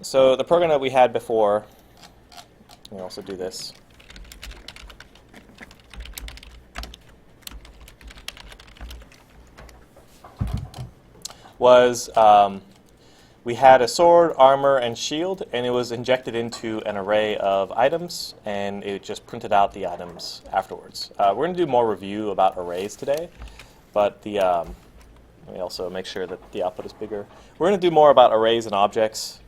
So the program that we had before, let me also do this. Was we had a sword, armor, and shield, and it was injected into an array of items, and it just printed out the items afterwards. We're going to do more review about arrays today, but the let me also make sure that the output is bigger. We're going to do more about arrays and objects,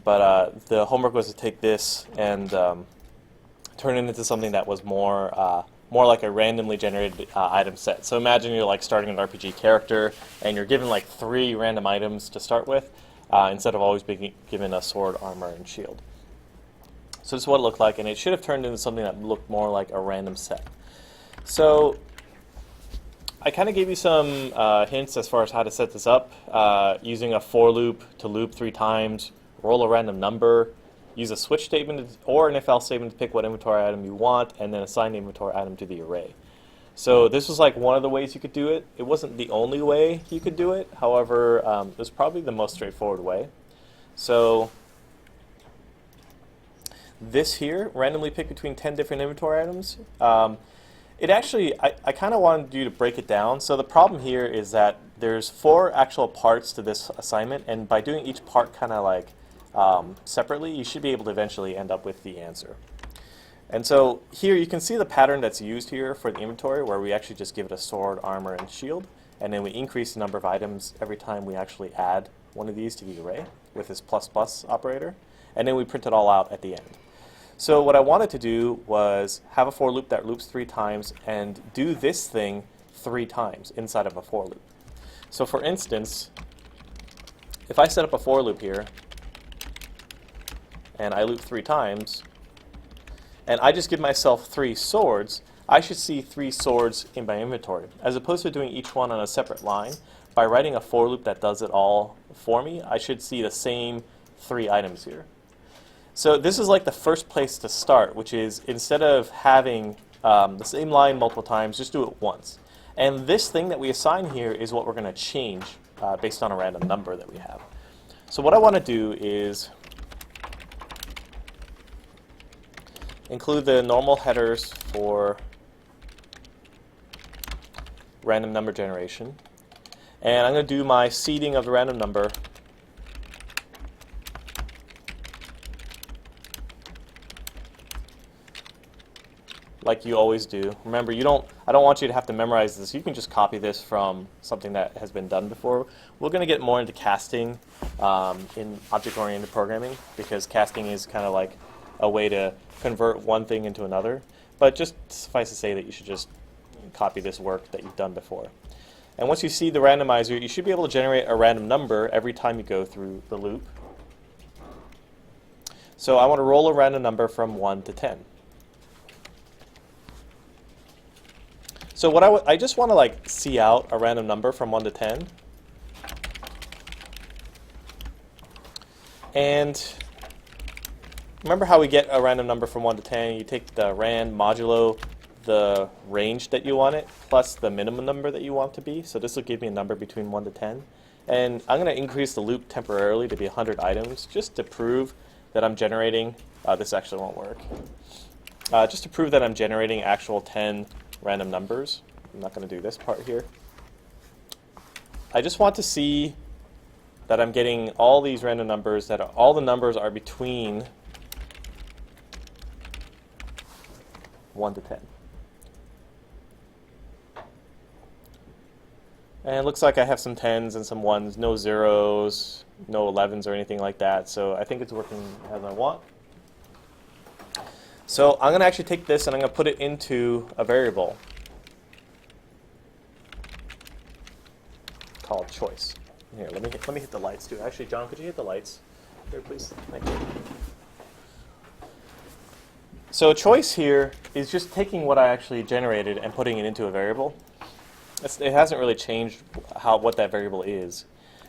but the homework was to take this and turn it into something that was more like a randomly generated item set. So imagine you're like starting an RPG character, and you're given like 3 random items to start with, instead of always being given a sword, armor, and shield. So this is what it looked like, and it should have turned into something that looked more like a random set. So I kind of gave you some hints as far as how to set this up, using a for loop to loop 3 times, roll a random number, use a switch statement or an if-else statement to pick what inventory item you want, and then assign the inventory item to the array. So this was like one of the ways you could do it. It wasn't the only way you could do it. However, it was probably the most straightforward way. So this here, randomly pick between 10 different inventory items. It actually, I kind of wanted you to break it down. So the problem here is that there's 4 actual parts to this assignment, and by doing each part kind of like separately, you should be able to eventually end up with the answer. And so here you can see the pattern that's used here for the inventory, where we actually just give it a sword, armor, and shield, and then we increase the number of items every time we actually add one of these to the array with this plus plus operator, and then we print it all out at the end. So what I wanted to do was have a for loop that loops 3 times and do this thing 3 times inside of a for loop. So for instance, if I set up a for loop here, and I loop 3 times, and I just give myself 3 swords, I should see 3 swords in my inventory. As opposed to doing each one on a separate line, by writing a for loop that does it all for me, I should see the same 3 items here. So this is like the first place to start, which is instead of having the same line multiple times, just do it once. And this thing that we assign here is what we're going to change based on a random number that we have. So what I want to do is include the normal headers for random number generation. And I'm going to do my seeding of the random number like you always do. Remember, I don't want you to have to memorize this. You can just copy this from something that has been done before. We're going to get more into casting in object-oriented programming, because casting is kind of like a way to convert one thing into another. But just suffice to say that you should just copy this work that you've done before. And once you see the randomizer, you should be able to generate a random number every time you go through the loop. So I want to roll a random number from 1 to 10. So what I just want to like see out a random number from 1 to 10. And remember how we get a random number from 1 to 10? You take the rand modulo the range that you want it plus the minimum number that you want to be. So this will give me a number between 1 to 10. And I'm going to increase the loop temporarily to be 100 items just to prove that I'm generating, this actually won't work, just to prove that I'm generating actual 10 random numbers. I'm not going to do this part here. I just want to see that I'm getting all these random numbers, that all the numbers are between 1 to 10. And it looks like I have some 10s and some 1s, no 0s, no 11s or anything like that. So I think it's working as I want. So I'm going to actually take this and I'm going to put it into a variable called choice. Here, let me hit the lights too. Actually, John, could you hit the lights? Here, please. Thank you. So choice here is just taking what I actually generated and putting it into a variable. It hasn't really changed what that variable is.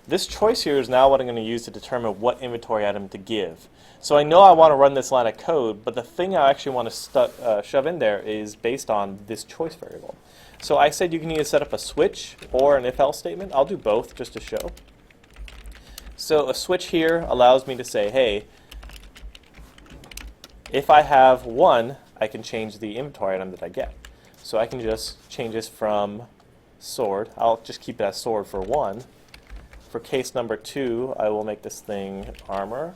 This choice here is now what I'm going to use to determine what inventory item to give. So I know I want to run this line of code, but the thing I actually want to shove in there is based on this choice variable. So I said you can either set up a switch or an if-else statement. I'll do both just to show. So a switch here allows me to say, hey, if I have 1, I can change the inventory item that I get. So I can just change this from sword. I'll just keep it as sword for 1. For case number 2, I will make this thing armor.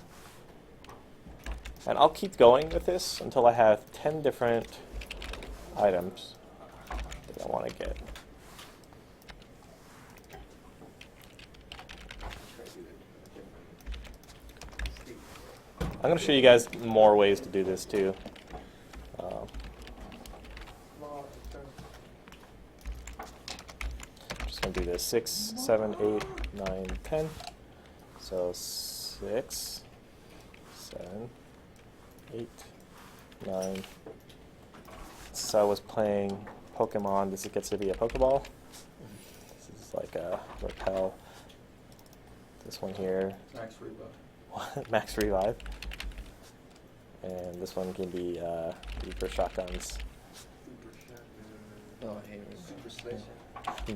And I'll keep going with this until I have 10 different items that I want to get. I'm going to show you guys more ways to do this too. Just going to do this 6, 7, 8, 9, 10. So 6, 7, 8, 9. So I was playing Pokemon. This gets to be a Pokeball. This is like a repel. This one here. Max revive. Max revive. And this one can be Reaper shotguns. Oh, I hate it. Super station.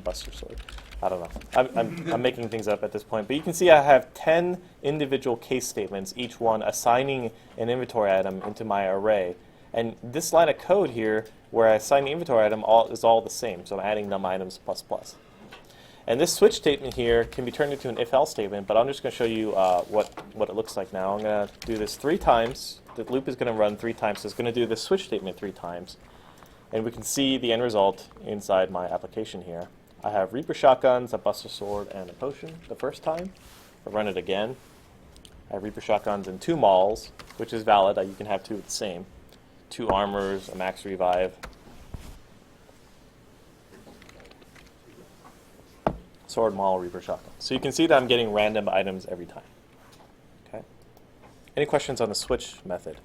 Buster sword. I don't know. I'm making things up at this point. But you can see I have 10 individual case statements, each one assigning an inventory item into my array. And this line of code here, where I assign the inventory item, is all the same. So I'm adding num items plus plus. And this switch statement here can be turned into an if-else statement, but I'm just going to show you what it looks like now. I'm going to do this 3 times. The loop is going to run 3 times, so it's going to do this switch statement 3 times. And we can see the end result inside my application here. I have Reaper shotguns, a Buster sword, and a potion the first time. I run it again. I have Reaper shotguns and 2 mauls, which is valid. You can have 2 of the same. 2 armors, a max revive. Sword, maul, Reaper shotgun. So you can see that I'm getting random items every time. Okay. Any questions on the switch method?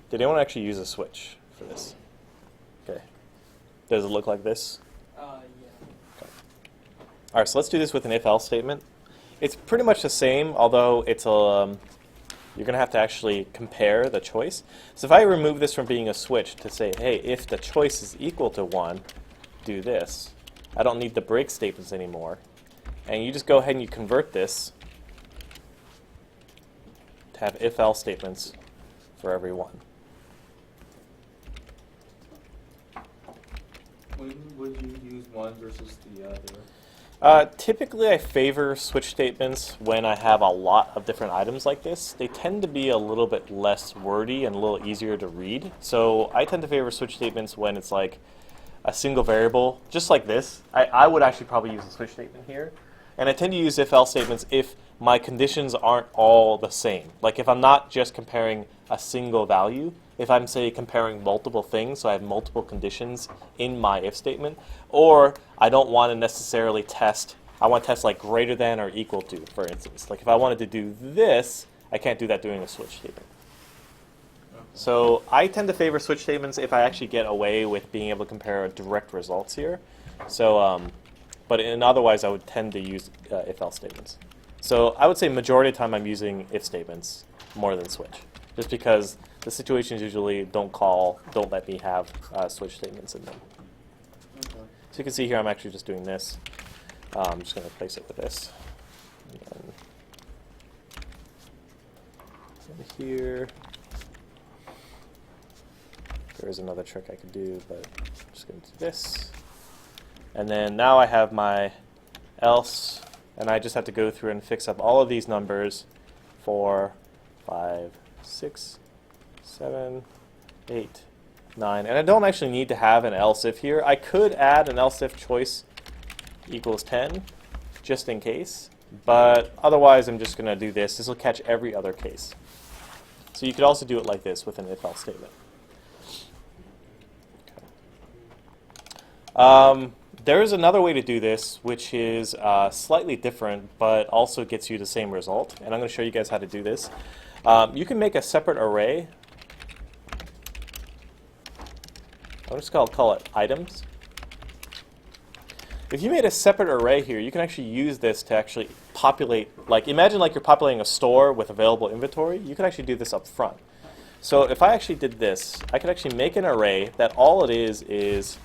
Did anyone actually use a switch for this? Okay. Does it look like this? Yeah. Okay. All right, so let's do this with an if-else statement. It's pretty much the same, although it's a you're going to have to actually compare the choice. So if I remove this from being a switch to say, hey, if the choice is equal to 1, do this. I don't need the break statements anymore. And you just go ahead and you convert this to have if-else statements for every one. When would you use one versus the other? Typically, I favor switch statements when I have a lot of different items like this. They tend to be a little bit less wordy and a little easier to read. So I tend to favor switch statements when it's like a single variable, just like this. I would actually probably use a switch statement here. And I tend to use if-else statements if my conditions aren't all the same. Like if I'm not just comparing a single value, if I'm, say, comparing multiple things, so I have multiple conditions in my if statement, or I don't want to necessarily test, I want to test like greater than or equal to, for instance. Like if I wanted to do this, I can't do that doing a switch statement. So I tend to favor switch statements if I actually get away with being able to compare direct results here. So, but otherwise I would tend to use if-else statements. So I would say majority of the time I'm using if statements more than switch, just because the situations usually don't let me have switch statements in them. Okay. So you can see here I'm actually just doing this. I'm just going to replace it with this. And here. There is another trick I could do, but I'm just going to do this. And then now I have my else, and I just have to go through and fix up all of these numbers 4, 5, 6, 7, 8, 9. And I don't actually need to have an else if here. I could add an else if choice equals 10, just in case. But otherwise, I'm just going to do this. This will catch every other case. So you could also do it like this with an if-else statement. There is another way to do this, which is slightly different, but also gets you the same result. And I'm going to show you guys how to do this. You can make a separate array. I'm just going to call it items. If you made a separate array here, you can actually use this to actually populate, like imagine like you're populating a store with available inventory. You can actually do this up front. So if I actually did this, I could actually make an array that all it is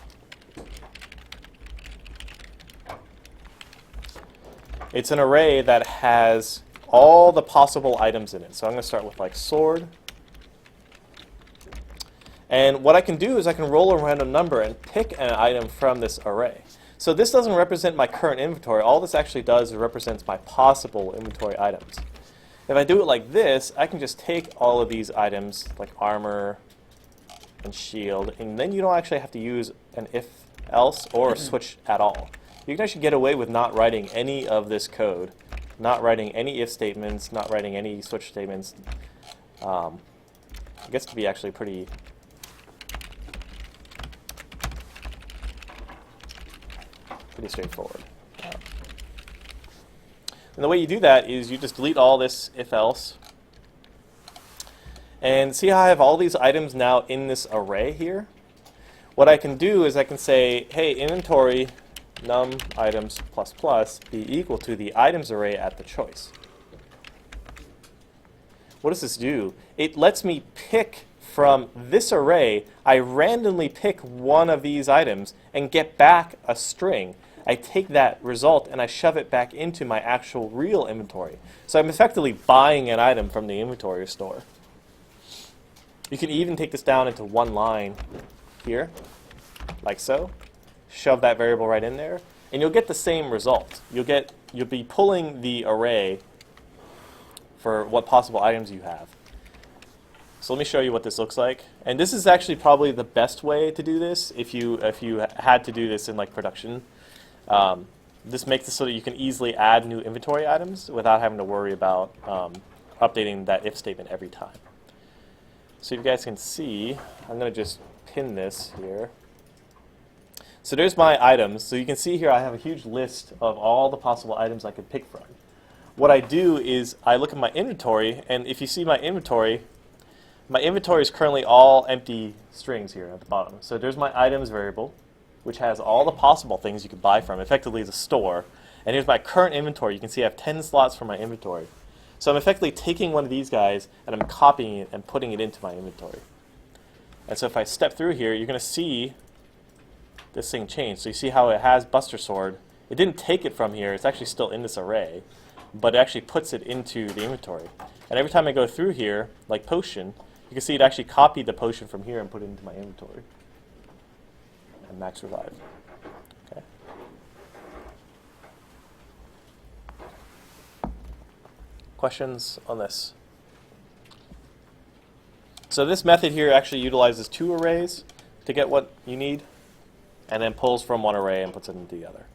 It's an array that has all the possible items in it. So I'm going to start with like sword. And what I can do is I can roll a random number and pick an item from this array. So this doesn't represent my current inventory. All this actually does is represents my possible inventory items. If I do it like this, I can just take all of these items, like armor and shield, and then you don't actually have to use an if-else or a switch at all. You can actually get away with not writing any of this code, not writing any if statements, not writing any switch statements. It gets to be actually pretty straightforward. And the way you do that is you just delete all this if-else. And see how I have all these items now in this array here? What I can do is I can say, hey, inventory num items plus plus be equal to the items array at the choice. What does this do? It lets me pick from this array. I randomly pick one of these items and get back a string. I take that result and I shove it back into my actual real inventory. So I'm effectively buying an item from the inventory store. You can even take this down into one line here, like so. Shove that variable right in there, and you'll get the same result. You'll be pulling the array for what possible items you have. So let me show you what this looks like. And this is actually probably the best way to do this if you had to do this in like production. This makes it so that you can easily add new inventory items without having to worry about updating that if statement every time. So you guys can see, I'm going to just pin this here. So there's my items. So you can see here I have a huge list of all the possible items I could pick from. What I do is I look at my inventory, and if you see my inventory is currently all empty strings here at the bottom. So there's my items variable, which has all the possible things you could buy from, effectively the store. And here's my current inventory. You can see I have 10 slots for my inventory. So I'm effectively taking one of these guys and I'm copying it and putting it into my inventory. And so if I step through here, you're going to see this thing change. So you see how it has Buster Sword. It didn't take it from here. It's actually still in this array, but it actually puts it into the inventory. And every time I go through here, like potion, you can see it actually copied the potion from here and put it into my inventory. And max revive. Okay. Questions on this? So this method here actually utilizes two arrays to get what you need, and then pulls from one array and puts it into the other.